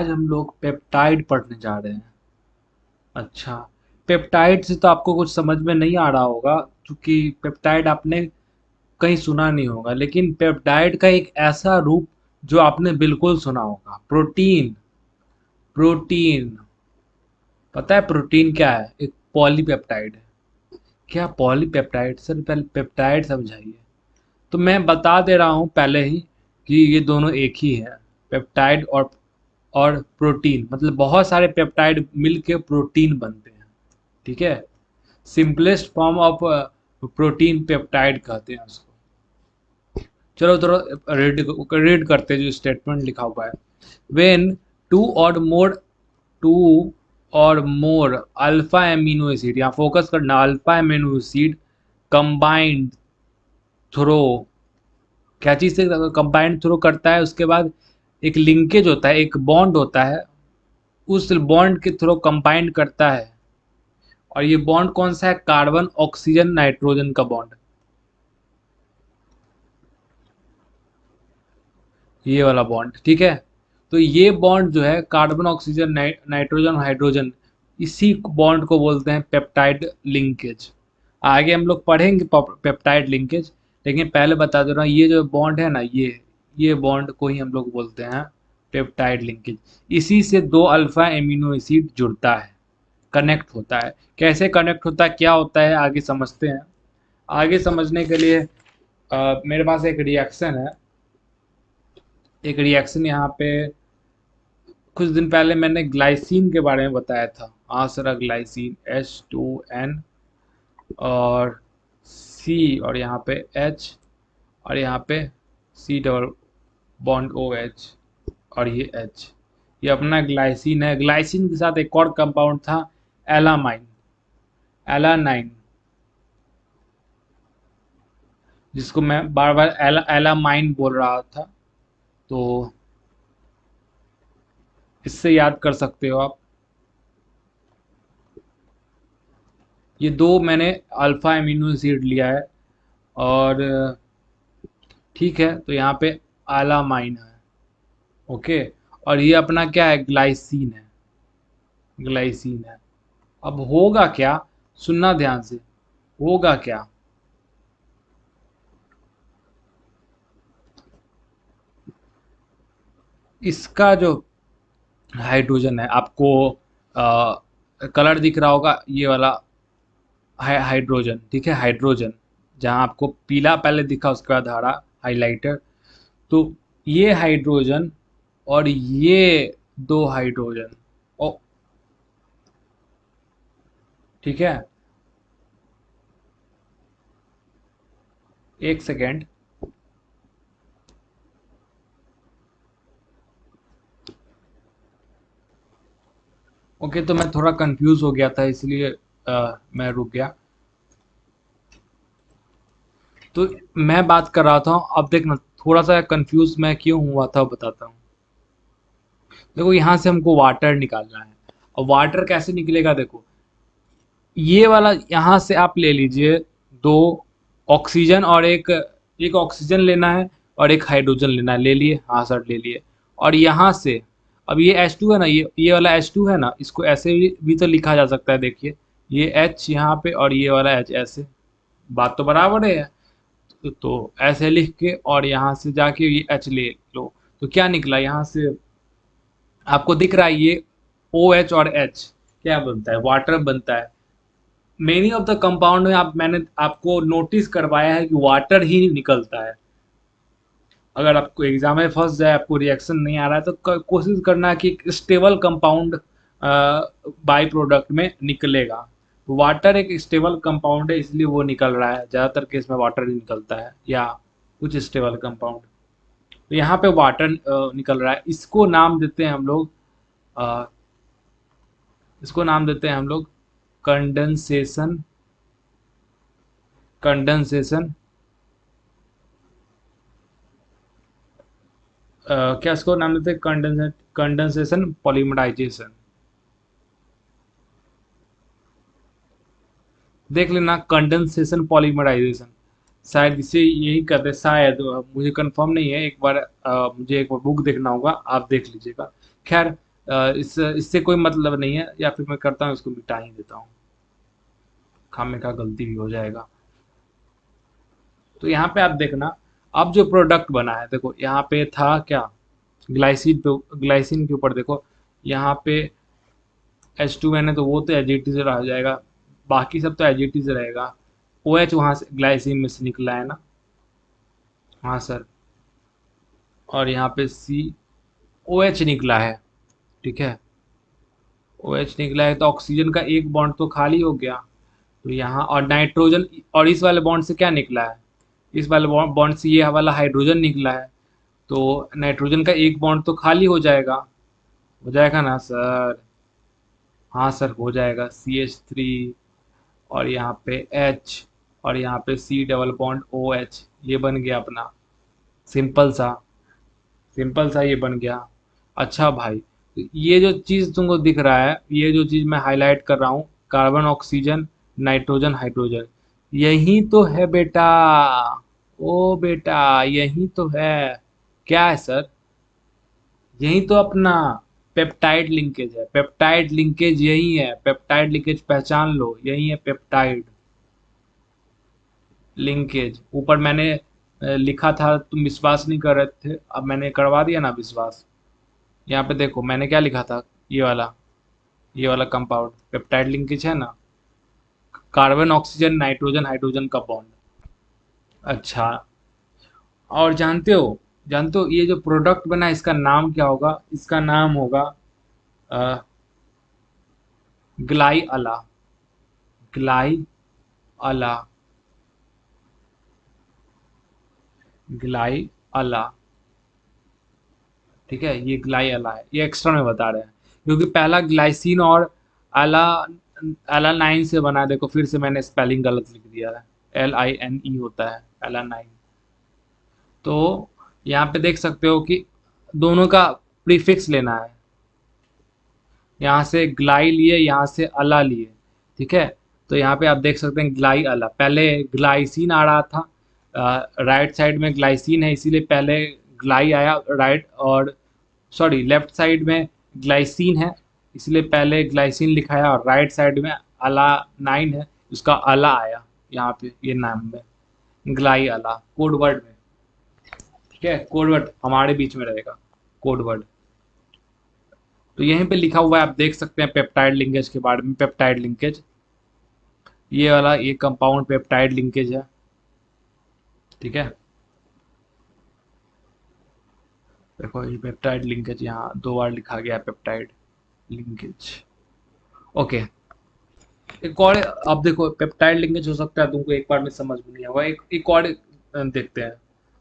आज हम लोग पेप्टाइड पढ़ने जा रहे हैं। अच्छा, पेप्टाइड से तो आपको कुछ समझ में नहीं आ रहा होगा, क्योंकि पेप्टाइड आपने कहीं सुना नहीं होगा, लेकिन पेप्टाइड का एक ऐसा रूप जो आपने बिल्कुल सुना होगा, प्रोटीन। प्रोटीन, पता है प्रोटीन क्या है? एक पॉलीपेप्टाइड है। क्या पॉलीपेप्टाइड? सर पहले पेप्टाइड समझाइए। तो मैं बता दे रहा हूँ पहले ही कि ये दोनों एक ही है। पेप्टाइड और प्रोटीन, मतलब बहुत सारे पेप्टाइड मिलके प्रोटीन बनते हैं। ठीक है, simplest form of protein peptide कहते हैं उसको। चलो थोड़ा रीड रीड करते हैं जो स्टेटमेंट लिखा हुआ है। व्हेन टू और मोर टू और मोर अल्फा एमिनो एसिड, यहाँ फोकस करना, alpha amino acid combined through, क्या चीज़ से कंबाइंड थ्रो करता है, उसके बाद एक लिंकेज होता है, एक बॉन्ड होता है, उस बॉन्ड के थ्रू कंबाइंड करता है। और ये बॉन्ड कौन सा है? कार्बन ऑक्सीजन नाइट्रोजन का बॉन्ड, ये वाला बॉन्ड। ठीक है, तो ये बॉन्ड जो है कार्बन ऑक्सीजन नाइट्रोजन हाइड्रोजन, इसी बॉन्ड को बोलते हैं पेप्टाइड लिंकेज। आगे हम लोग पढ़ेंगे पेप्टाइड लिंकेज, लेकिन पहले बता दे रहा हूँ, ये जो बॉन्ड है ना, ये बॉन्ड को ही हम लोग बोलते हैं पेप्टाइड लिंकेज। इसी से दो अल्फा एमिनो एसिड जुड़ता है, कनेक्ट होता है। कैसे कनेक्ट होता है, क्या होता है, आगे समझते हैं। आगे समझने के लिए मेरे पास एक रिएक्शन है। एक रिएक्शन यहाँ पे कुछ दिन पहले मैंने ग्लाइसिन के बारे में बताया था। आसरा ग्लाइसिन H2N और C, और यहाँ पे H, और यहाँ पे C डबल बॉन्ड OH, और ये H, ये अपना ग्लाइसिन है। ग्लाइसिन के साथ एक और कंपाउंड था, एलामाइन, एलानाइन, जिसको मैं बार बार एलामाइन बोल रहा था। तो इससे याद कर सकते हो आप। ये दो मैंने अल्फा एमिनो एसिड लिया है, और ठीक है, तो यहाँ पे एलामाइन है। ओके, और ये अपना क्या है? ग्लाइसिन है, ग्लाइसिन है। अब होगा क्या, सुनना ध्यान से, होगा क्या? इसका जो हाइड्रोजन है, आपको कलर दिख रहा होगा, ये वाला हाइड्रोजन। ठीक है, हाइड्रोजन, जहाँ आपको पीला पहले दिखा, उसके बाद हरा हाइलाइटर। तो ये हाइड्रोजन और ये दो हाइड्रोजन, ओ, ठीक है, एक सेकेंड। ओके, तो मैं थोड़ा कंफ्यूज हो गया था, इसलिए मैं रुक गया। तो मैं बात कर रहा था, अब देखना, थोड़ा सा कंफ्यूज मैं क्यों हुआ था बताता हूँ। देखो, यहाँ से हमको वाटर निकालना है। और वाटर कैसे निकलेगा? देखो, ये वाला यहाँ से आप ले लीजिए दो ऑक्सीजन, और एक एक ऑक्सीजन लेना है और एक हाइड्रोजन लेना है, ले लिए, हाँ सर ले लिए। और यहाँ से, अब ये H2 है ना, ये वाला H2 है ना, इसको ऐसे भी तो लिखा जा सकता है। देखिए, ये H यहाँ पे और ये वाला H ऐसे, बात तो बराबर है। तो ऐसे लिख के और यहाँ से जाके ये H ले लो, तो क्या निकला यहाँ से? आपको दिख रहा है ये OH और H क्या बनता है? वाटर बनता है। मेनी ऑफ द कंपाउंड में मैंने आपको नोटिस करवाया है कि वाटर ही निकलता है। अगर आपको एग्जाम में फंस जाए, आपको रिएक्शन नहीं आ रहा है, तो कोशिश करना कि एक स्टेबल कंपाउंड बाई प्रोडक्ट में निकलेगा। तो वाटर एक स्टेबल कंपाउंड है, इसलिए वो निकल रहा है। ज़्यादातर केस में वाटर ही निकलता है, या कुछ स्टेबल कंपाउंड। तो यहाँ पे वाटर निकल रहा है। इसको नाम देते हैं हम लोग, अ, इसको नाम देते हैं हम लोग कंडेंसेशन। कंडेंसेशन, क्या इसको नाम देते हैं? Condensation polymerization. देख लेना, कंडेंसेशन पॉलीमराइजेशन, शायद इसे यही कहते हैं, शायद, मुझे कंफर्म नहीं है। एक बार मुझे एक बार बुक देखना होगा, आप देख लीजिएगा। खैर, इससे कोई मतलब नहीं है, या फिर मैं करता हूँ इसको मिटा ही देता हूँ, खामे का गलती भी हो जाएगा। तो यहाँ पे आप देखना, अब जो प्रोडक्ट बना है देखो, यहाँ पे था क्या, ग्लाइसिन पे, ग्लाइसिन के ऊपर देखो, यहाँ पे H2N है तो वो तो एज रह जाएगा, बाकी सब तो एज रहेगा। ओ एच वहाँ से ग्लाइसिन में से निकला है ना, हाँ सर, और यहाँ पे सी ओ एच निकला है, ठीक है, ओ एच निकला है तो ऑक्सीजन का एक बॉन्ड तो खाली हो गया। तो यहाँ और नाइट्रोजन, और इस वाले बॉन्ड से क्या निकला है, इस वाले बॉन्ड से ये वाला हाइड्रोजन निकला है, तो नाइट्रोजन का एक बॉन्ड तो खाली हो जाएगा ना सर, हाँ सर हो जाएगा, CH3, और यहाँ पे H, और यहाँ पे C डबल बॉन्ड OH, ये बन गया अपना, सिंपल सा, सिंपल सा ये बन गया। अच्छा भाई, तो ये जो चीज़ तुमको दिख रहा है, ये जो चीज़ मैं हाईलाइट कर रहा हूँ, कार्बन ऑक्सीजन नाइट्रोजन हाइड्रोजन, यही तो है बेटा, ओ बेटा यही तो है। क्या है सर, यही तो अपना पेप्टाइड लिंकेज है, पेप्टाइड लिंकेज यही है, पेप्टाइड लिंकेज पहचान लो, यही है पेप्टाइड लिंकेज। ऊपर मैंने लिखा था, तुम विश्वास नहीं कर रहे थे, अब मैंने करवा दिया ना विश्वास। यहाँ पे देखो मैंने क्या लिखा था, ये वाला कंपाउंड पेप्टाइड लिंकेज है ना, कार्बन ऑक्सीजन नाइट्रोजन हाइड्रोजन का बॉन्ड। अच्छा, और जानते हो ये जो प्रोडक्ट बना है, इसका नाम क्या होगा, इसका नाम होगा ग्लाई अला, ग्लाई अला, ग्लाई अला, ठीक है, ये ग्लाई अला है, ये एक्स्ट्रा में बता रहे हैं, क्योंकि पहला ग्लाइसिन और अला, अलानाइन से बना है। देखो फिर से मैंने स्पेलिंग गलत लिख दिया है, LINE होता है अलानाइन। तो यहाँ पे देख सकते हो कि दोनों का प्रीफिक्स लेना है, यहाँ से ग्लाई लिए, यहाँ से अला लिए, ठीक है। तो यहाँ पे आप देख सकते हैं ग्लाई अला, पहले ग्लाइसिन आ रहा था, राइट साइड में ग्लाइसिन है इसीलिए पहले ग्लाई आया, राइट और सॉरी लेफ्ट साइड में ग्लाइसिन है इसलिए पहले ग्लाइसिन लिखा है, और राइट साइड में अला नाइन है, उसका अला आया यहाँ पे ये नाम में, ग्लाई अला कोड वर्ड में, ठीक है, कोड वर्ड हमारे बीच में रहेगा, कोड वर्ड। तो यहीं पे लिखा हुआ है, आप देख सकते हैं पेप्टाइड लिंकेज के बारे में, पेप्टाइड लिंकेज, ये वाला ये कंपाउंड पेप्टाइड लिंकेज है, ठीक है। देखो ये पेप्टाइड लिंकेज यहाँ दो बार लिखा गया है, पेप्टाइड लिंकेज, ओके। एक और, अब देखो पेप्टाइड लिंकेज हो सकता है तुमको एक बार में समझ में नहीं आएगा, एक और देखते हैं।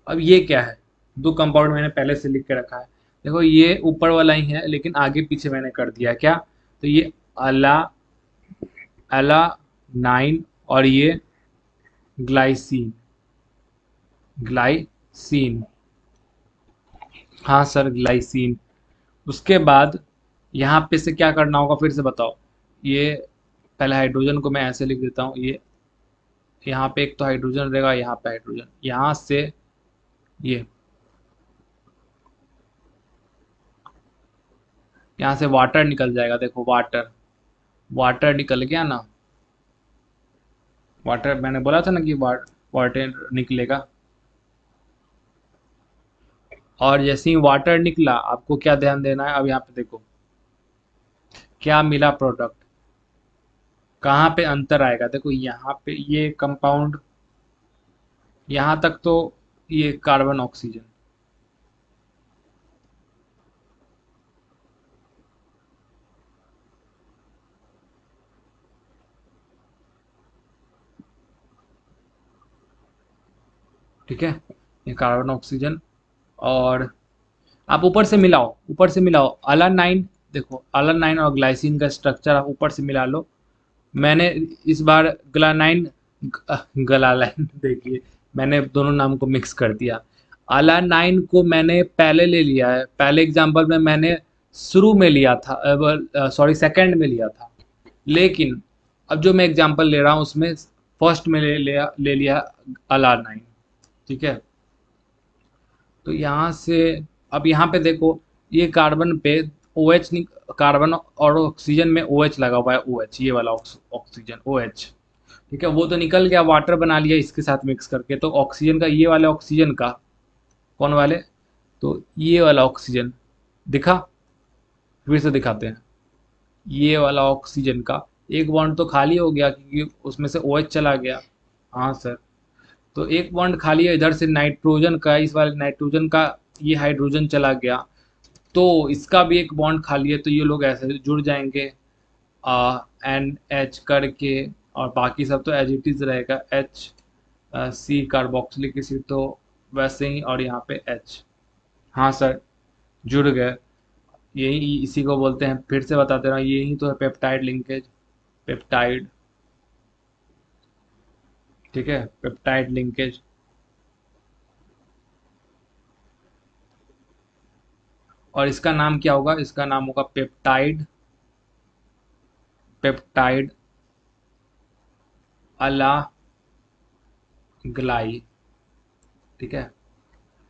अब ये क्या है, दो कंपाउंड मैंने पहले से लिख के रखा है, देखो ये ऊपर वाला ही है लेकिन आगे पीछे मैंने कर दिया क्या, तो ये अला, अला नाइन, और ये ग्लाइसिन, ग्लाइसिन, हाँ सर ग्लाइसिन। उसके बाद यहाँ पे से क्या करना होगा फिर से बताओ, ये पहले हाइड्रोजन को मैं ऐसे लिख देता हूँ, ये यहाँ पे एक तो हाइड्रोजन रहेगा, यहाँ पे हाइड्रोजन, यहाँ से ये, यहाँ से वाटर निकल जाएगा, देखो वाटर, वाटर निकल गया ना, वाटर मैंने बोला था ना कि वाटर निकलेगा, और जैसे ही वाटर निकला आपको क्या ध्यान देना है, अब यहाँ पे देखो क्या मिला प्रोडक्ट, कहाँ पे अंतर आएगा, देखो यहाँ पे ये कंपाउंड, यहाँ तक तो ये कार्बन ऑक्सीजन, ठीक है, ये कार्बन ऑक्सीजन, और आप ऊपर से मिलाओ, ऊपर से मिलाओ अलानाइन, देखो अलानाइन और ग्लाइसिन का स्ट्रक्चर आप ऊपर से मिला लो। मैंने इस बार ग्लानाइन, गलालाइन देखिए, मैंने दोनों नाम को मिक्स कर दिया, अलानाइन को मैंने पहले ले लिया है, पहले एग्जांपल में मैंने शुरू में लिया था, सॉरी सेकंड में लिया था, लेकिन अब जो मैं एग्जांपल ले रहा हूँ उसमें फर्स्ट में ले लिया अलानाइन, ठीक है। तो यहाँ से अब यहाँ पे देखो, ये कार्बन पे OH कार्बन और ऑक्सीजन में OH लगा हुआ है, OH ये वाला ऑक्सीजन OH, ठीक है, वो तो निकल गया, वाटर बना लिया इसके साथ मिक्स करके, तो ऑक्सीजन का, ये वाले ऑक्सीजन का, कौन वाले, तो ये वाला ऑक्सीजन दिखा, फिर से दिखाते हैं, ये वाला ऑक्सीजन का एक बॉन्ड तो खाली हो गया क्योंकि उसमें से OH चला गया। हाँ सर, तो एक बॉन्ड खाली है, इधर से नाइट्रोजन का, इस वाले नाइट्रोजन का ये हाइड्रोजन चला गया, तो इसका भी एक बॉन्ड खाली है, तो ये लोग ऐसे जुड़ जाएंगे NH करके, और बाकी सब तो एज इट इज रहेगा, HC कार्बोक्सिलिक एसिड तो वैसे ही, और यहाँ पे H। हाँ सर, जुड़ गए, यही इसी को बोलते हैं, फिर से बताते रहा, यही तो है पेप्टाइड लिंकेज, पेप्टाइड, ठीक है, पेप्टाइड लिंकेज। और इसका नाम क्या होगा, इसका नाम होगा पेप्टाइड, पेप्टाइड अला ग्लाई, ठीक है।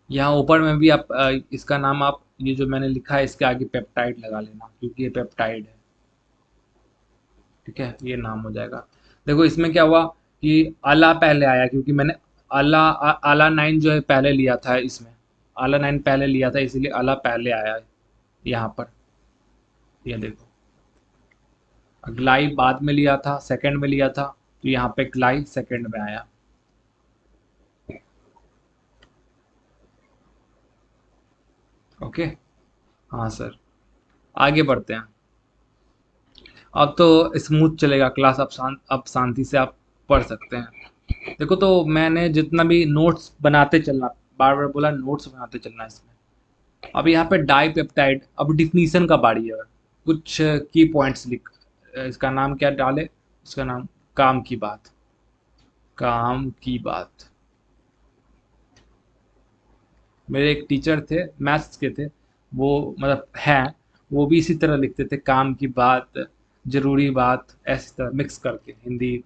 यहाँ ऊपर में भी आप इसका नाम, आप ये जो मैंने लिखा है इसके आगे पेप्टाइड लगा लेना, क्योंकि ये पेप्टाइड है, ठीक है, ये नाम हो जाएगा। देखो इसमें क्या हुआ कि अला पहले आया, क्योंकि मैंने अला 9 जो है पहले लिया था इसमें, अला 9 पहले लिया था, इसीलिए अला पहले आया है यहाँ पर, ये देखो, ग्लाई बाद में लिया था, सेकंड में लिया था, तो यहाँ पे ग्लाई सेकंड में आया। ओके, हाँ सर, आगे बढ़ते हैं। अब तो स्मूथ चलेगा क्लास, अब शांति से आप पढ़ सकते हैं। देखो, तो मैंने जितना भी नोट्स बनाते चलना, बार बार बोला नोट्स बनाते चलना इसमें। अब यहाँ पे डाई पेप्टाइड, अब डिफिनीशन का बारी है, कुछ की पॉइंट्स लिख, इसका नाम क्या डाले, इसका नाम काम की बात, काम की बात। मेरे एक टीचर थे, मैथ्स के थे, वो मतलब हैं, वो भी इसी तरह लिखते थे, काम की बात, जरूरी बात, ऐसी तरह मिक्स करके, हिंदी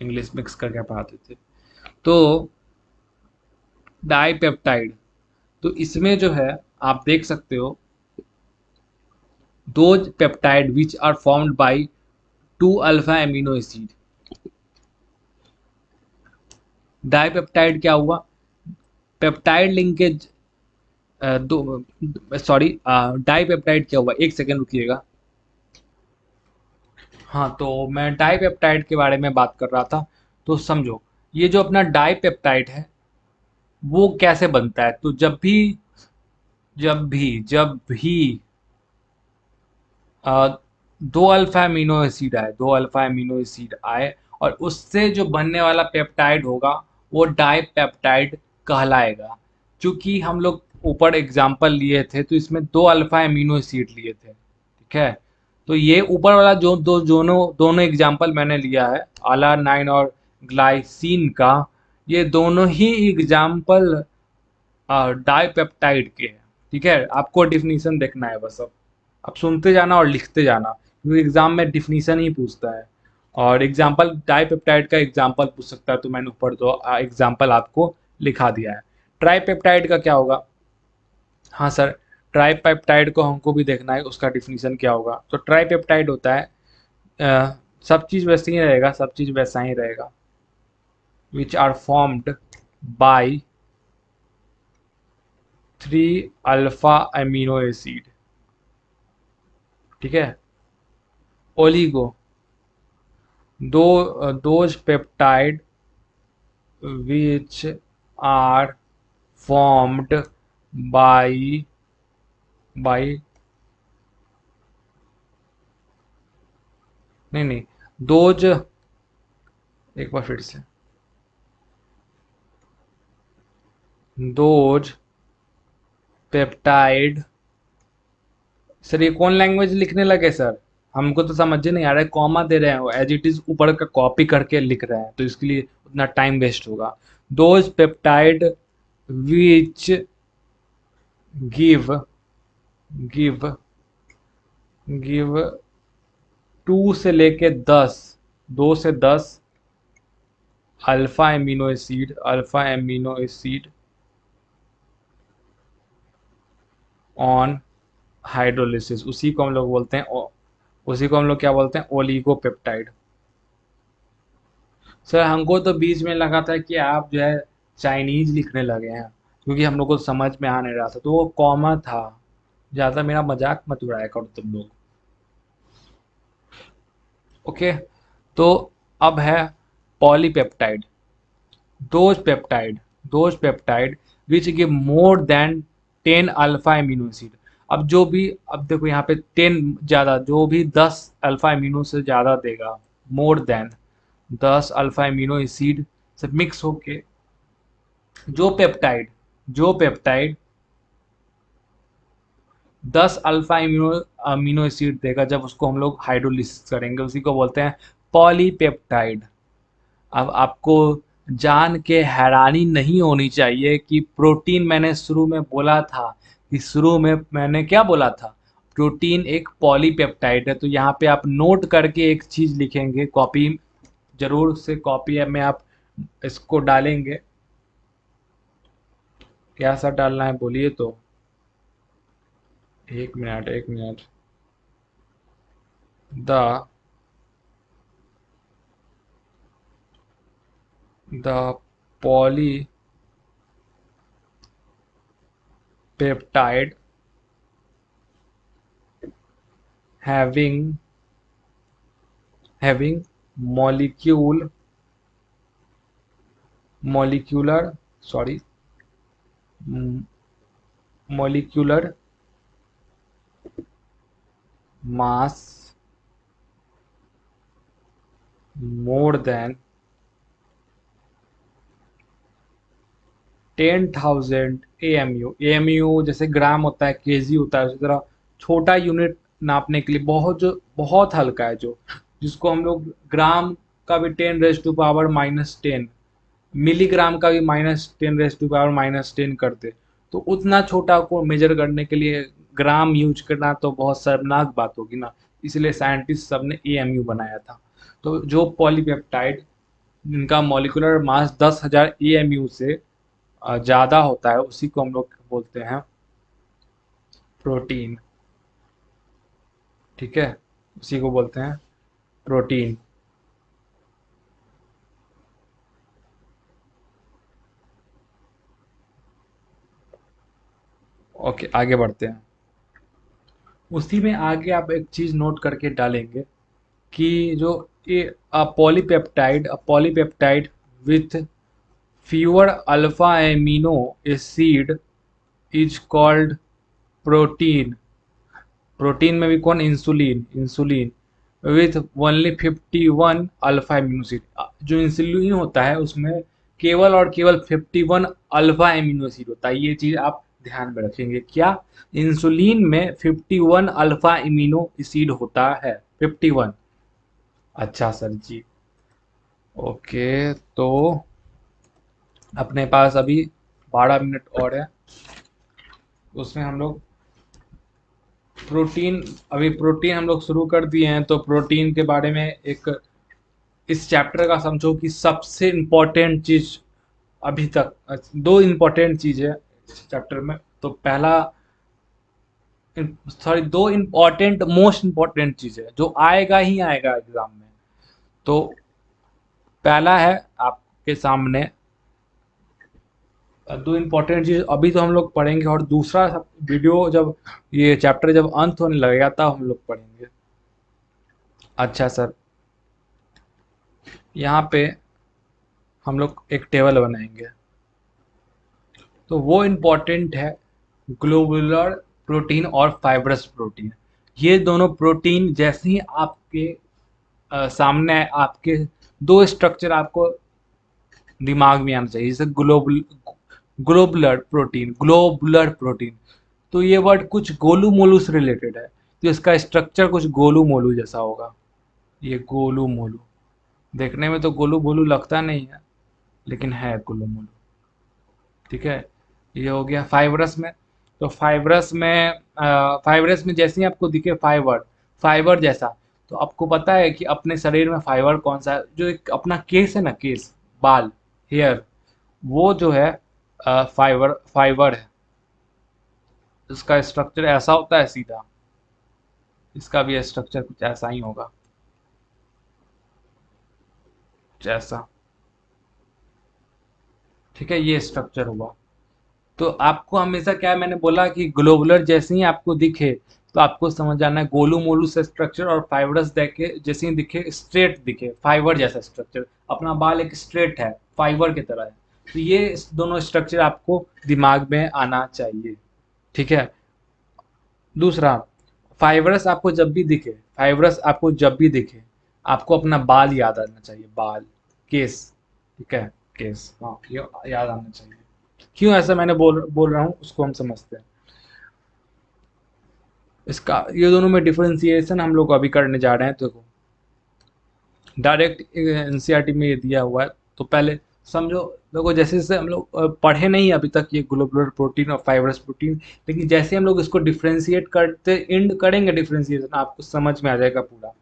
इंग्लिश मिक्स करके पढ़ाते थे। तो डाई पेप्टाइड, तो इसमें जो है आप देख सकते हो, those peptide which are formed by 2 alpha amino acid. Dipeptide क्या हुआ, पेप्टाइड लिंकेज, दो, सॉरी, डाइपेप्टाइड क्या हुआ, एक सेकेंड रुकिएगा। हाँ, तो मैं डाइपेप्टाइड के बारे में बात कर रहा था, तो समझो, ये जो अपना डाइपेप्टाइड है वो कैसे बनता है, तो जब भी दो अल्फा एमिनो एसिड आए, दो अल्फा एमिनो एसिड आए, और उससे जो बनने वाला पेप्टाइड होगा वो डाइपेप्टाइड कहलाएगा। क्योंकि हम लोग ऊपर एग्जाम्पल लिए थे, तो इसमें दो अल्फा एमिनो एसिड लिए थे, ठीक है, तो ये ऊपर वाला जो दोनों दोनों एग्जाम्पल मैंने लिया है, आला 9 और ग्लाइसिन का, ये दोनों ही एग्जाम्पल डाइपेप्टाइड के हैं, ठीक है। आपको डिफिनीशन देखना है बस, अब आप सुनते जाना और लिखते जाना, क्योंकि एग्जाम में डिफिनीशन ही पूछता है, और एग्जाम्पल डाइपेप्टाइड का एग्जाम्पल पूछ सकता है, तो मैंने ऊपर दो एग्जाम्पल आपको लिखा दिया है। ट्राइपेप्टाइड का क्या होगा, हाँ सर, ट्राइपेप्टाइड को हमको भी देखना है, उसका डिफिनीशन क्या होगा। तो ट्राइपेप्टाइड होता है, सब चीज़ वैसे ही रहेगा, सब चीज़ वैसा ही रहेगा, which are formed by 3 alpha amino acid, ठीक है, oligo, those peptide which are formed by नहीं, those, एक बार फिर से, those पेप्टाइड, सर ये कौन लैंग्वेज लिखने लगे सर, हमको तो समझ ही नहीं आ रहा है, कॉमा दे रहे हैं एज इट इज ऊपर का कॉपी करके लिख रहे हैं, तो इसके लिए उतना टाइम वेस्ट होगा। Those peptide which give give give 2 से लेके 10, 2 से 10 alpha amino acid on hydrolysis, उसी को हम लोग बोलते हैं उसी को हम लोग क्या बोलते हैं, ओलिगोपेप्टाइड। सर हमको तो बीच में लगा था कि आप जो है चाइनीज लिखने लगे हैं, क्योंकि हम लोग को समझ में आ नहीं रहा था, तो वो कॉमा था। ज़्यादा मेरा मजाक मत उड़ाया करो तुम लोग। ओके, तो अब है polypeptide. Those peptide which give more than 10 alpha amino acid. अब जो भी, अब देखो यहाँ पे 10 ज़्यादा, जो भी 10 अल्फा एमिनो से ज़्यादा देगा, more than 10 alpha amino acid से मिक्स होके जो peptide 10 alpha amino amino acid देगा, जब उसको हम लोग हाइड्रोलिसिस करेंगे, उसी को बोलते हैं पॉलीपेप्टाइड। अब आपको जान के हैरानी नहीं होनी चाहिए कि प्रोटीन, मैंने शुरू में बोला था कि शुरू में मैंने क्या बोला था, प्रोटीन एक पॉलीपेप्टाइड है। तो यहाँ पे आप नोट करके एक चीज़ लिखेंगे, कॉपी जरूर से, कॉपी में आप इसको डालेंगे। क्या सर डालना है बोलिए तो। एक मिनट एक minute. The the polypeptide having molecular sorry m- molecular mass more than 10,000 AMU। AMU जैसे ग्राम होता है, केजी होता है, उसी तरह छोटा यूनिट नापने के लिए, बहुत जो बहुत हल्का है, जो जिसको हम लोग ग्राम का भी 10⁻⁻10, मिलीग्राम का भी -10⁻⁻10 करते, तो उतना छोटा को मेजर करने के लिए ग्राम यूज करना तो बहुत शर्मनाक बात होगी ना। इसलिए साइंटिस्ट सब ने एएमयू बनाया था। तो जो पॉलीपेप्टाइड, इनका मॉलिक्यूलर मास 10,000 एएमयू से ज़्यादा होता है, उसी को हम लोग बोलते हैं प्रोटीन। ठीक है, उसी को बोलते हैं प्रोटीन। ओके, आगे बढ़ते हैं। उसी में आगे आप एक चीज़ नोट करके डालेंगे कि जो ये polypeptide with fewer alpha amino acid is called protein. Protein में भी कौन, insulin with only 51 alpha amino acid. जो इंसुलिन होता है उसमें केवल और केवल 51 अल्फा एमिनो एसिड होता है। ये चीज आप ध्यान में रखेंगे, क्या इंसुलिन में 51 अल्फा एमिनो एसिड होता है, 51। अच्छा सर जी। ओके, तो अपने पास अभी 12 मिनट और है, उसमें हम लोग प्रोटीन, अभी प्रोटीन हम लोग शुरू कर दिए हैं, तो प्रोटीन के बारे में एक, इस चैप्टर का समझो कि सबसे इम्पोर्टेंट चीज अभी तक, दो इम्पोर्टेंट चीज है इस चैप्टर में। तो पहला, सॉरी, दो इम्पोर्टेंट, मोस्ट इम्पोर्टेंट चीज है जो आएगा ही आएगा एग्जाम में। तो पहला है आपके सामने, दो इम्पोर्टेंट चीज अभी तो हम लोग पढ़ेंगे, और दूसरा वीडियो जब, ये चैप्टर जब अंत होने लगेगा तब हम लोग पढ़ेंगे। अच्छा सर, यहाँ पे हम लोग एक टेबल बनाएंगे, तो वो इम्पोर्टेंट है, ग्लोबुलर प्रोटीन और फाइब्रस प्रोटीन। ये दोनों प्रोटीन जैसे ही आपके सामने आए, आपके दो स्ट्रक्चर आपको दिमाग में आना चाहिए, जैसे ग्लोबुलर प्रोटीन। तो ये वर्ड कुछ गोलू मोलू से रिलेटेड है, तो इसका स्ट्रक्चर कुछ गोलू मोलू जैसा होगा। ये गोलू मोलू, देखने में तो गोलू मोलू लगता नहीं है, लेकिन है गोलू मोलू। ठीक है, ये हो गया फाइबरस में। तो फाइबरस में जैसे ही आपको दिखे फाइबर, फाइबर जैसा, तो आपको पता है कि अपने शरीर में फाइबर कौन सा है, जो एक अपना केस है ना, केस, बाल, हेयर, वो जो है फाइबर फाइबर है। इसका स्ट्रक्चर ऐसा होता है सीधा, इसका भी स्ट्रक्चर कुछ ऐसा ही होगा, कुछ ऐसा। ठीक है, ये स्ट्रक्चर हुआ। तो आपको हमेशा क्या है, मैंने बोला कि ग्लोबुलर जैसे ही आपको दिखे तो आपको समझ जाना है गोलू मोलू से स्ट्रक्चर, और फाइबरस देखे जैसे ही दिखे स्ट्रेट दिखे, फाइबर जैसा स्ट्रक्चर। अपना बाल एक स्ट्रेट है, फाइबर की तरह है। तो ये दोनों स्ट्रक्चर आपको दिमाग में आना चाहिए। ठीक है। दूसरा, फाइबरस आपको जब भी दिखे, फाइबरस आपको जब भी दिखे, आपको अपना बाल याद आना चाहिए, बाल, केस। ठीक है, केस, हाँ ये याद आना चाहिए। क्यों ऐसा मैंने बोल रहा हूँ उसको हम समझते हैं। इसका ये दोनों में डिफरेंशिएशन हम लोग अभी करने जा रहे हैं। तो डायरेक्ट एनसीईआरटी में ये दिया हुआ है, तो पहले समझो। देखो जैसे जैसे हम लोग पढ़े नहीं अभी तक ये ग्लोबुलर प्रोटीन और फाइब्रस प्रोटीन, लेकिन जैसे हम लोग इसको डिफरेंशिएट करते एंड करेंगे डिफरेंशिएशन, आपको समझ में आ जाएगा पूरा।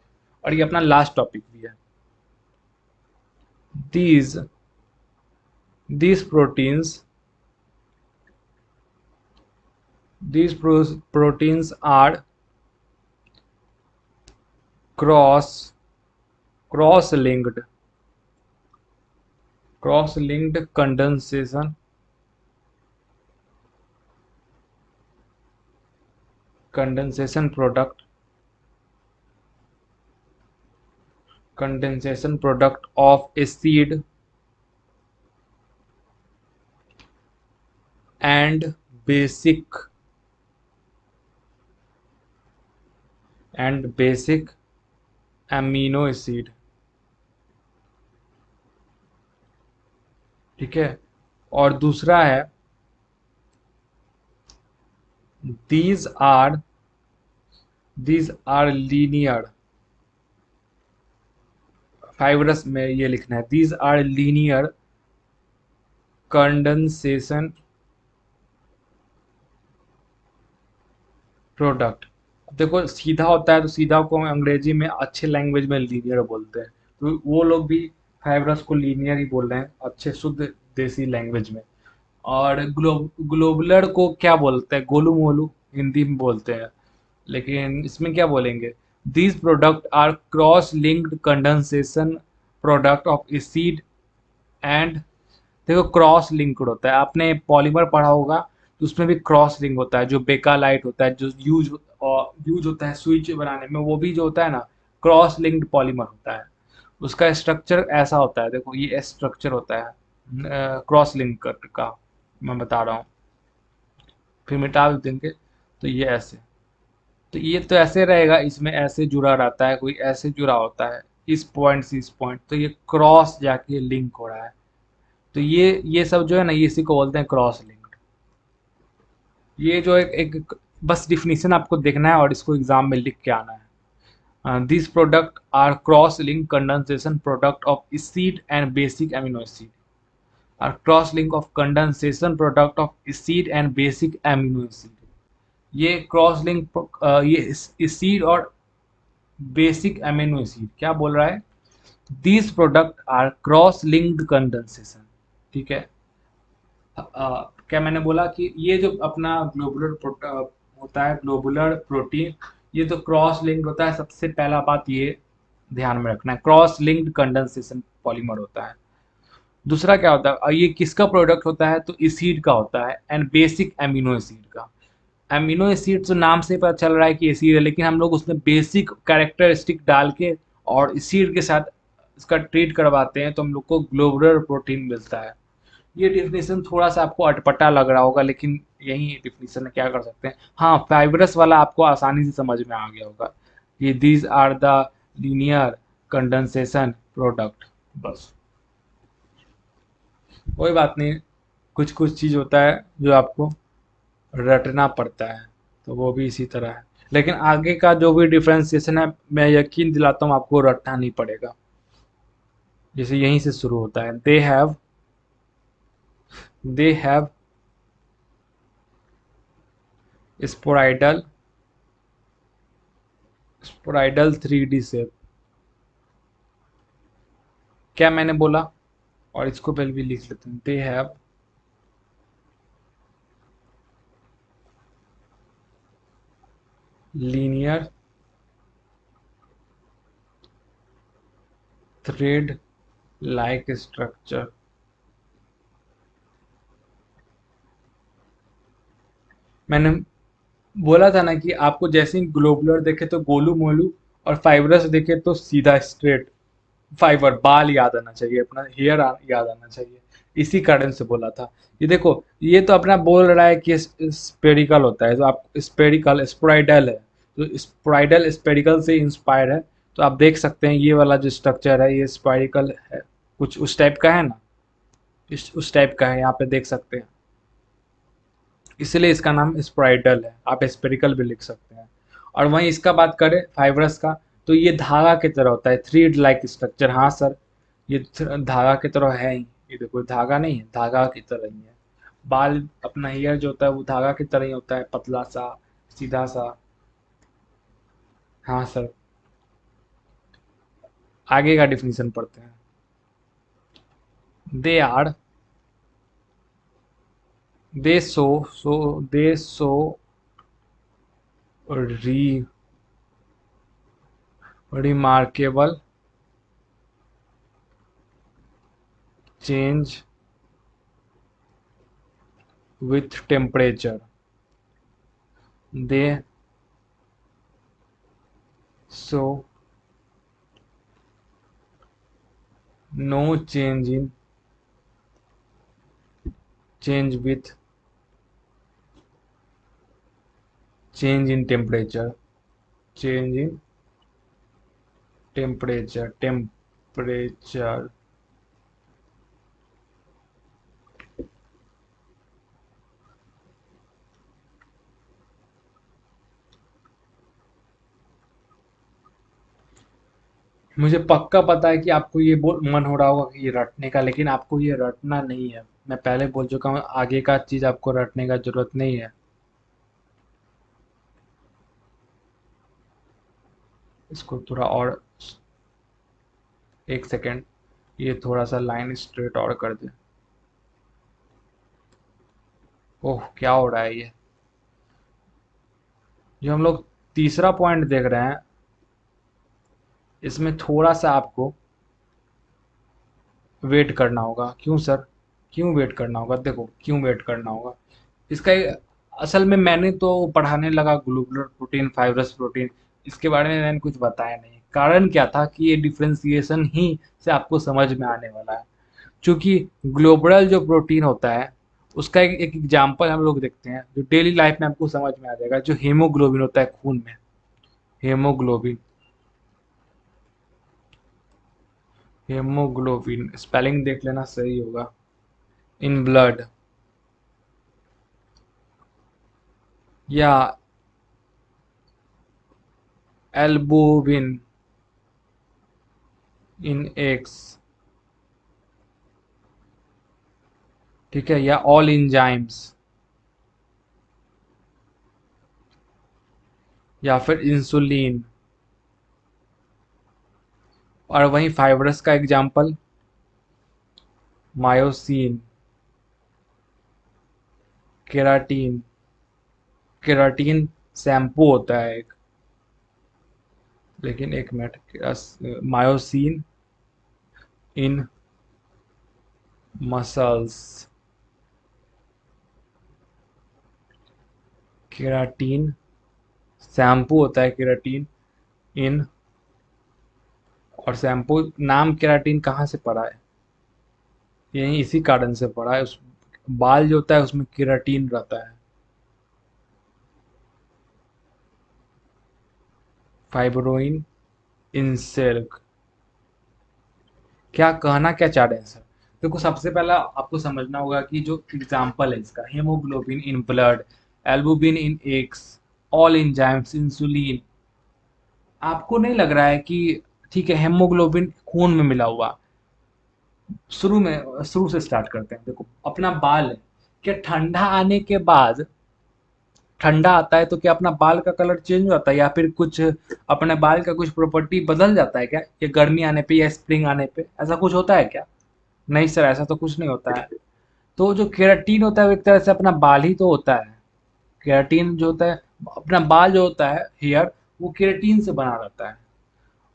और ये अपना लास्ट टॉपिक भी है। These these proteins these proteins are cross cross linked cross linked condensation product of acid and basic amino acid। ठीक है। और दूसरा है, these are linear, फाइब्रस में ये लिखना है, these are linear condensation product. देखो सीधा होता है तो सीधा को हम अंग्रेजी में अच्छे लैंग्वेज में लीनियर बोलते हैं, तो वो लोग भी फाइब्रस को लीनियर ही बोल रहे हैं अच्छे शुद्ध देसी लैंग्वेज में। और ग्लोबुलर को क्या बोलते हैं, गोलू मोलू हिंदी में बोलते हैं, लेकिन इसमें क्या बोलेंगे, these product are cross linked condensation product of acid and. देखो क्रॉस लिंक्ड होता है, आपने पॉलीमर पढ़ा होगा, तो उसमें भी क्रॉस लिंक होता है। जो बेकालाइट होता है, जो यूज होता है स्विच बनाने में, वो भी जो होता है ना, क्रॉस लिंक्ड पॉलीमर होता है। उसका स्ट्रक्चर ऐसा होता है, देखो ये स्ट्रक्चर होता है क्रॉस लिंक का, मैं बता रहा हूँ, फिर मिटा भी देंगे। तो ये ऐसे, तो ये तो ऐसे रहेगा, इसमें ऐसे जुड़ा रहता है, कोई ऐसे जुड़ा होता है इस पॉइंट से इस पॉइंट, तो ये क्रॉस जाके लिंक हो रहा है। तो ये सब जो है ना, ये इसी को बोलते हैं क्रॉस लिंक्ड। ये जो एक बस डिफिनीशन आपको देखना है और इसको एग्जाम में लिख के आना है। This product are cross link condensation product of acid and basic amino acid, are cross link of condensation product of acid and basic amino acid. ये क्रॉस लिंक, ये एसिड और बेसिक एमिनो एसिड क्या बोल रहा है, these product are cross linked condensation. ठीक है। क्या मैंने बोला कि ये जो अपना होता है ग्लोबुलर प्रोटीन, ये तो क्रॉस लिंक्ड होता है। सबसे पहला बात ये ध्यान में रखना है, क्रॉस लिंक्ड कंडेंसेशन पॉलीमर होता है। दूसरा क्या होता है, ये किसका प्रोडक्ट होता है, तो एसिड का होता है, एंड बेसिक एमिनो एसिड का। एमिनो एसिड तो नाम से पता चल रहा है कि एसिड है, लेकिन हम लोग उसमें बेसिक कैरेक्टरिस्टिक डाल के और एसिड के साथ इसका ट्रीट करवाते हैं, तो हम लोग को ग्लोबुलर प्रोटीन मिलता है। ये डिफिनीशन थोड़ा सा आपको अटपटा लग रहा होगा, लेकिन यही डिफिनीशन है, क्या कर सकते हैं। हाँ, फाइब्रस वाला आपको आसानी से समझ में आ गया होगा कि these are the linear condensation product. बस, कोई बात नहीं, कुछ कुछ चीज़ होता है जो आपको रटना पड़ता है, तो वो भी इसी तरह है। लेकिन आगे का जो भी डिफ्रेंसिएशन है, मैं यकीन दिलाता हूँ आपको रटना नहीं पड़ेगा। जैसे यहीं से शुरू होता है, दे हैव स्पोराइडल स्पोराइडल 3D शेप। क्या मैंने बोला, और इसको पहले भी लिख लेते हैं, they have linear thread like structure. मैंने बोला था ना कि आपको जैसे ही ग्लोबुलर देखे तो गोलू मोलू, और फाइब्रस देखे तो सीधा स्ट्रेट फाइबर, बाल याद आना चाहिए, अपना हेयर याद आना चाहिए। इसी कारण से बोला था। ये देखो, ये तो अपना बोल रहा है कि स्पेरिकल होता है, तो आप स्पेरिकल स्पोराइडल है, तो स्पोराइडल स्पेरिकल से इंस्पायर है। तो आप देख सकते हैं ये वाला जो स्ट्रक्चर है ये स्पाइरिकल है, कुछ उस टाइप का है ना, इस उस टाइप का है, यहाँ पे देख सकते हैं। इसलिए इसका नाम स्पोराइडल है, आप स्पेरिकल भी लिख सकते हैं। और वहीं इसका बात करें फाइब्रस का, तो ये धागा की तरह होता है, थ्रेड लाइक स्ट्रक्चर। हाँ सर, ये धागा की तरह है ही। ये देखो धागा नहीं है, धागा की तरह ही है। बाल अपना हेयर जो होता है वो धागा की तरह ही होता है, पतला सा, सीधा सा। हाँ सर, आगे का डिफिनीशन पढ़ते हैं। दे आर, दे सो दे सो री remarkable change with temperature. They show no change with change in temperature. Change in temperature. मुझे पक्का पता है कि आपको ये मन हो रहा होगा कि ये रटने का, लेकिन आपको ये रटना नहीं है। मैं पहले बोल चुका हूँ, आगे का चीज आपको रटने का जरूरत नहीं है। इसको थोड़ा और, एक सेकेंड, ये थोड़ा सा लाइन स्ट्रेट और कर दे। ओह, क्या हो रहा है ये। जो हम लोग तीसरा पॉइंट देख रहे हैं, इसमें थोड़ा सा आपको वेट करना होगा। क्यों सर, क्यों वेट करना होगा? देखो क्यों वेट करना होगा, इसका असल में मैंने तो पढ़ाने लगा ग्लोबुलर प्रोटीन, फाइब्रस प्रोटीन, इसके बारे में मैंने कुछ बताया नहीं। कारण क्या था कि ये डिफ्रेंसिएशन ही से आपको समझ में आने वाला है। क्योंकि ग्लोबुलर जो प्रोटीन होता है उसका एक एग्जाम्पल हम लोग देखते हैं जो डेली लाइफ में आपको समझ में आ जाएगा, जो हेमोग्लोबिन होता है खून में। हेमोग्लोबिन, हेमोग्लोबिन स्पेलिंग देख लेना, सही होगा। इन ब्लड, या एल्बुमिन इन एग्स, ठीक है, या ऑल इंजाइम्स, या फिर इंसुलिन। और वहीं फाइब्रस का example myosin, keratin. Keratin shampoo होता है एक, लेकिन एक मिनट, मायोसिन इन मसल्स, केराटीन शैम्पू होता है, केराटीन इन, और शैम्पू नाम केराटीन कहाँ से पड़ा है? यही इसी कारण से पड़ा है, उस बाल जो होता है उसमें केराटीन रहता है। Fibroin in silk. क्या कहना क्या चाह रहे हैं सर? देखो सबसे पहला आपको समझना होगा कि जो एग्जाम्पल है इसका, haemoglobin in blood, albumin in eggs, all enzymes, insulin. आपको नहीं लग रहा है कि ठीक है हेमोग्लोबिन खून में मिला हुआ? शुरू से स्टार्ट करते हैं। देखो अपना बाल है, क्या ठंडा आने के बाद, ठंडा आता है तो क्या अपना बाल का कलर चेंज हो जाता है, या फिर कुछ अपने बाल का कुछ प्रॉपर्टी बदल जाता है क्या, ये गर्मी आने पे या स्प्रिंग आने पे ऐसा कुछ होता है क्या? नहीं सर, ऐसा तो कुछ नहीं होता है। तो जो केराटीन होता है वो एक तरह से अपना बाल ही तो होता है। केराटीन जो होता है अपना बाल जो होता है, हेयर, वो केराटिन से बना रहता है।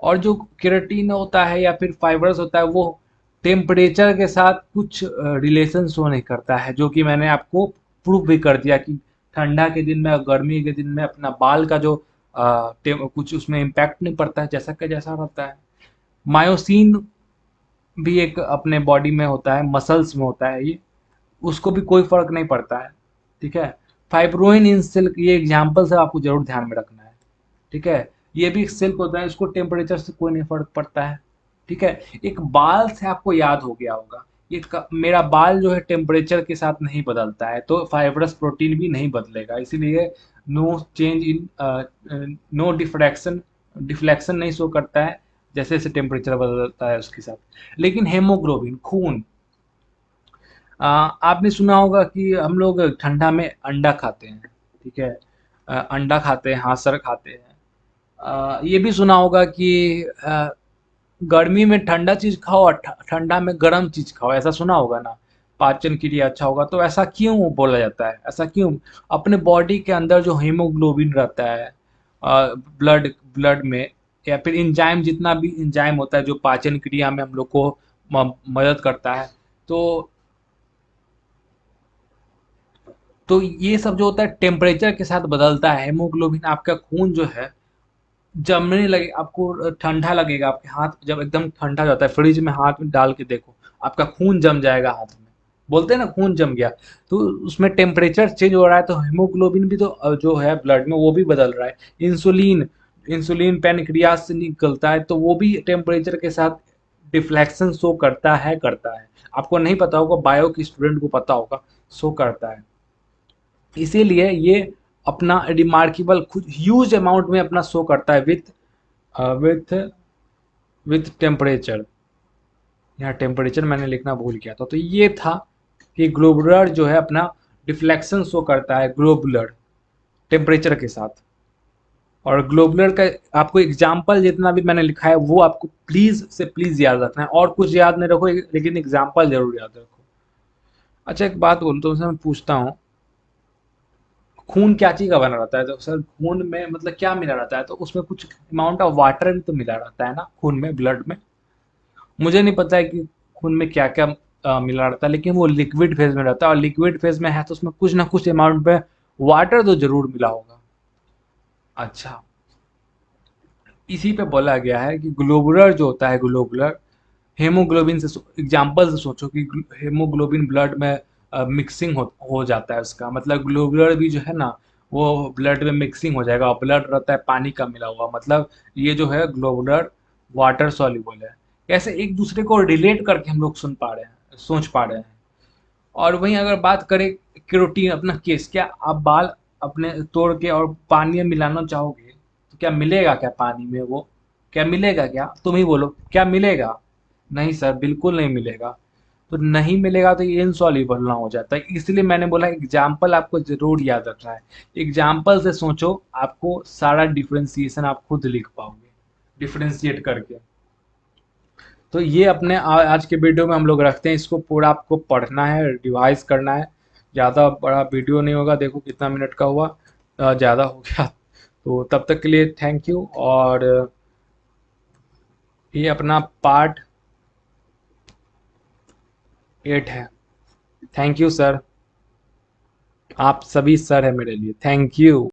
और जो केराटिन होता है या फिर फाइबर्स होता है, वो टेम्परेचर के साथ कुछ रिलेशन शो नहीं करता है, जो कि मैंने आपको प्रूफ भी कर दिया कि ठंडा के दिन में और गर्मी के दिन में अपना बाल का जो कुछ उसमें इम्पैक्ट नहीं पड़ता है, जैसा का जैसा रहता है। मायोसिन भी एक अपने बॉडी में होता है, मसल्स में होता है ये, उसको भी कोई फर्क नहीं पड़ता है। ठीक है। फाइब्रोइन इन सिल्क, ये एग्जाम्पल से आपको जरूर ध्यान में रखना है। ठीक है। ये भी एक सिल्क होता है, इसको टेम्परेचर से कोई नहीं फर्क पड़ता है। ठीक है। एक बाल से आपको याद हो गया होगा, मेरा बाल जो है टेम्परेचर के साथ नहीं बदलता है, तो फाइब्रस प्रोटीन भी नहीं बदलेगा, इसीलिए no change in, no diffraction, deflection नहीं शो करता है, जैसे जैसे टेम्परेचर बदलता है उसके साथ। लेकिन हेमोग्लोबिन, खून, आपने सुना होगा कि हम लोग ठंडा में अंडा खाते हैं। ठीक है। अंडा खाते हैं, हाँसर खाते हैं। ये भी सुना होगा कि गर्मी में ठंडा चीज खाओ और ठंडा में गर्म चीज खाओ, ऐसा सुना होगा ना, पाचन के लिए अच्छा होगा। तो ऐसा क्यों बोला जाता है, ऐसा क्यों? अपने बॉडी के अंदर जो हीमोग्लोबिन रहता है ब्लड ब्लड में, या फिर इंजाइम, जितना भी इंजाइम होता है जो पाचन क्रिया में हम लोग को मदद करता है, तो ये सब जो होता है टेम्परेचर के साथ बदलता है। हेमोग्लोबिन, आपका खून जो है जमने लगे, आपको ठंडा लगेगा, आपके हाथ जब एकदम ठंडा हो जाता है, फ्रिज में हाथ में डाल के देखो, आपका खून जम जाएगा हाथ में। बोलते हैं ना खून जम गया, तो उसमें टेम्परेचर चेंज हो रहा है, तो हेमोग्लोबिन भी तो जो है ब्लड में वो भी बदल रहा है। इंसुलिन, इंसुलिन पैनक्रियाज से निकलता है, तो वो भी टेम्परेचर के साथ डिफ्लेक्शन शो करता है। आपको नहीं पता होगा, बायो के स्टूडेंट को पता होगा, शो करता है। इसीलिए ये अपना रिमार्केबल खुद ह्यूज अमाउंट में अपना शो करता है विथ विथ टेम्परेचर। यहाँ टेम्परेचर मैंने लिखना भूल गया था। तो ये था कि ग्लोबुलर जो है अपना डिफ्लेक्शन शो करता है ग्लोबुलर टेम्परेचर के साथ। और ग्लोबुलर का आपको एग्जाम्पल जितना भी मैंने लिखा है वो आपको प्लीज से प्लीज याद रखना है, और कुछ याद नहीं रखो, लेकिन एग्जाम्पल जरूर याद रखो। अच्छा, एक बात बोलूँ तो मैं पूछता हूँ, खून क्या चीज का बना रहता है? तो सर खून में मतलब क्या मिला रहता है? तो उसमें कुछ अमाउंट ऑफ वाटर भी तो मिला रहता है ना खून में, ब्लड में। मुझे नहीं पता है कि खून में क्या क्या मिला रहता है, लेकिन वो लिक्विड फेज में रहता है, और लिक्विड फेज में है तो उसमें कुछ ना कुछ अमाउंट में वाटर तो जरूर मिला होगा। अच्छा, इसी पे बोला गया है कि ग्लोबुलर जो होता है, ग्लोबुलर हेमोग्लोबिन से एग्जाम्पल से सोचो कि हेमोग्लोबिन ब्लड में मिक्सिंग हो जाता है, उसका मतलब ग्लोबुलर भी जो है ना, वो ब्लड में मिक्सिंग हो जाएगा, और ब्लड रहता है पानी का मिला हुआ, मतलब ये जो है ग्लोबुलर वाटर सॉल्युबल है। ऐसे एक दूसरे को रिलेट करके हम लोग सुन पा रहे हैं, सोच पा रहे हैं। और वहीं अगर बात करें केरोटीन, अपना केस, क्या आप बाल अपने तोड़ के और पानी में मिलाना चाहोगे तो क्या मिलेगा? क्या पानी में वो क्या मिलेगा? क्या तुम ही बोलो, क्या मिलेगा? नहीं सर, बिल्कुल नहीं मिलेगा। तो नहीं मिलेगा तो ये इनसॉल्युबल ना हो जाता है, इसलिए मैंने बोला एग्जाम्पल आपको जरूर याद रखना है। एग्जाम्पल से सोचो, आपको सारा डिफ्रेंसिएशन आप खुद लिख पाओगे, डिफ्रेंशिएट करके। तो ये अपने आज के वीडियो में हम लोग रखते हैं, इसको पूरा आपको पढ़ना है, रिवाइज करना है। ज़्यादा बड़ा वीडियो नहीं होगा, देखो कितना मिनट का हुआ, ज़्यादा हो गया। तो तब तक के लिए थैंक यू। और ये अपना पार्ट 8 है। थैंक यू सर, आप सभी सर है मेरे लिए, थैंक यू।